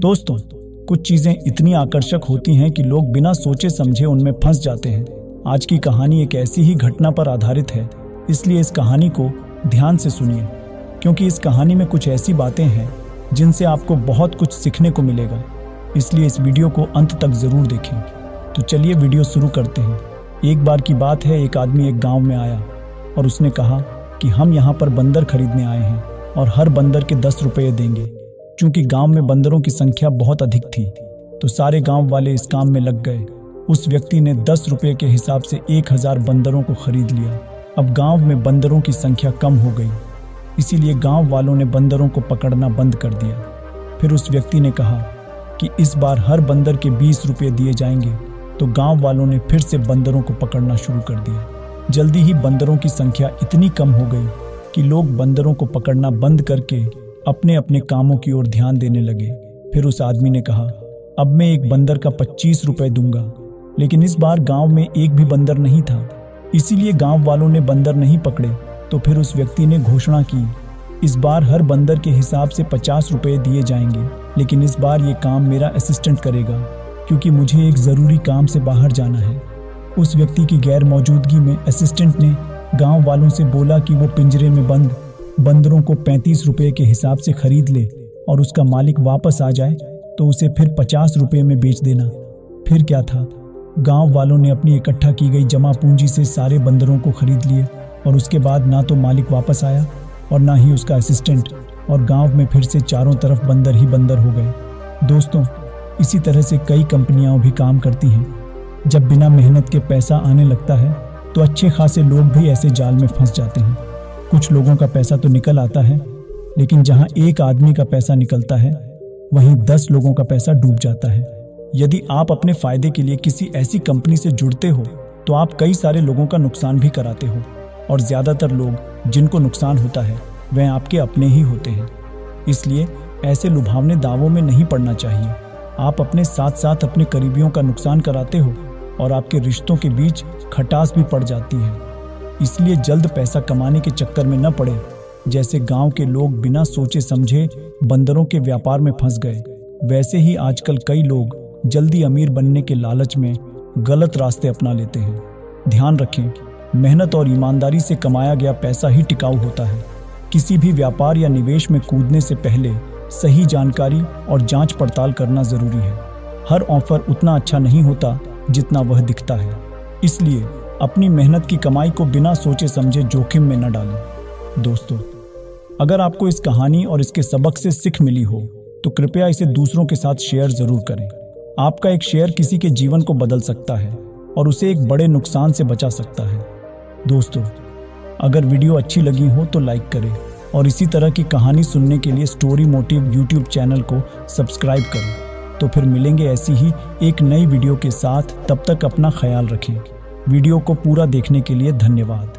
दोस्तों, कुछ चीजें इतनी आकर्षक होती हैं कि लोग बिना सोचे समझे उनमें फंस जाते हैं। आज की कहानी एक ऐसी ही घटना पर आधारित है, इसलिए इस कहानी को ध्यान से सुनिए, क्योंकि इस कहानी में कुछ ऐसी बातें हैं जिनसे आपको बहुत कुछ सीखने को मिलेगा। इसलिए इस वीडियो को अंत तक जरूर देखें। तो चलिए वीडियो शुरू करते हैं। एक बार की बात है, एक आदमी एक गांव में आया और उसने कहा कि हम यहाँ पर बंदर खरीदने आए हैं और हर बंदर के 10 रुपये देंगे। चूंकि गांव में बंदरों की संख्या बहुत अधिक थी, तो सारे गांव वाले इस काम में लग गए। उस व्यक्ति ने 10 रुपये के हिसाब से 1000 बंदरों को खरीद लिया। अब गांव में बंदरों की संख्या कम हो गई, इसीलिए गांव वालों ने बंदरों को पकड़ना बंद कर दिया। फिर उस व्यक्ति ने कहा कि इस बार हर बंदर के 20 रुपये दिए जाएंगे। तो गांव वालों ने फिर से बंदरों को पकड़ना शुरू कर दिया। जल्दी ही बंदरों की संख्या इतनी कम हो गई कि लोग बंदरों को पकड़ना बंद करके अपने अपने कामों की ओर ध्यान देने लगे। फिर उस आदमी ने कहा, अब मैं एक बंदर का 25 रुपये दूंगा। लेकिन इस बार गांव में एक भी बंदर नहीं था, इसीलिए गांव वालों ने बंदर नहीं पकड़े। तो फिर उस व्यक्ति ने घोषणा की, इस बार हर बंदर के हिसाब से 50 रुपये दिए जाएंगे, लेकिन इस बार ये काम मेरा असिस्टेंट करेगा, क्योंकि मुझे एक ज़रूरी काम से बाहर जाना है। उस व्यक्ति की गैर मौजूदगी में असिस्टेंट ने गांव वालों से बोला कि वो पिंजरे में बंद बंदरों को 35 रुपये के हिसाब से खरीद ले और उसका मालिक वापस आ जाए तो उसे फिर 50 रुपये में बेच देना। फिर क्या था, गांव वालों ने अपनी इकट्ठा की गई जमा पूंजी से सारे बंदरों को खरीद लिए और उसके बाद ना तो मालिक वापस आया और ना ही उसका असिस्टेंट, और गांव में फिर से चारों तरफ बंदर ही बंदर हो गए। दोस्तों, इसी तरह से कई कंपनियां भी काम करती हैं। जब बिना मेहनत के पैसा आने लगता है तो अच्छे खासे लोग भी ऐसे जाल में फंस जाते हैं। कुछ लोगों का पैसा तो निकल आता है, लेकिन जहां एक आदमी का पैसा निकलता है वहीं 10 लोगों का पैसा डूब जाता है। यदि आप अपने फायदे के लिए किसी ऐसी कंपनी से जुड़ते हो तो आप कई सारे लोगों का नुकसान भी कराते हो, और ज्यादातर लोग जिनको नुकसान होता है वह आपके अपने ही होते हैं। इसलिए ऐसे लुभावने दावों में नहीं पड़ना चाहिए। आप अपने साथ साथ अपने करीबियों का नुकसान कराते हो और आपके रिश्तों के बीच खटास भी पड़ जाती है। इसलिए जल्द पैसा कमाने के चक्कर में न पड़े, जैसे गांव के लोग बिना सोचे समझे बंदरों के व्यापार में फंस गए, वैसे ही आजकल कई लोग जल्दी अमीर बनने के लालच में गलत रास्ते अपना लेते हैं। ध्यान रखें, मेहनत और ईमानदारी से कमाया गया पैसा ही टिकाऊ होता है। किसी भी व्यापार या निवेश में कूदने से पहले सही जानकारी और जांच पड़ताल करना जरूरी है। हर ऑफर उतना अच्छा नहीं होता जितना वह दिखता है, इसलिए अपनी मेहनत की कमाई को बिना सोचे समझे जोखिम में न डालें। दोस्तों, अगर आपको इस कहानी और इसके सबक से सीख मिली हो तो कृपया इसे दूसरों के साथ शेयर जरूर करें। आपका एक शेयर किसी के जीवन को बदल सकता है और उसे एक बड़े नुकसान से बचा सकता है। दोस्तों, अगर वीडियो अच्छी लगी हो तो लाइक करें और इसी तरह की कहानी सुनने के लिए स्टोरी मोटिव यूट्यूब चैनल को सब्सक्राइब करें। तो फिर मिलेंगे ऐसी ही एक नई वीडियो के साथ। तब तक अपना ख्याल रखें। वीडियो को पूरा देखने के लिए धन्यवाद।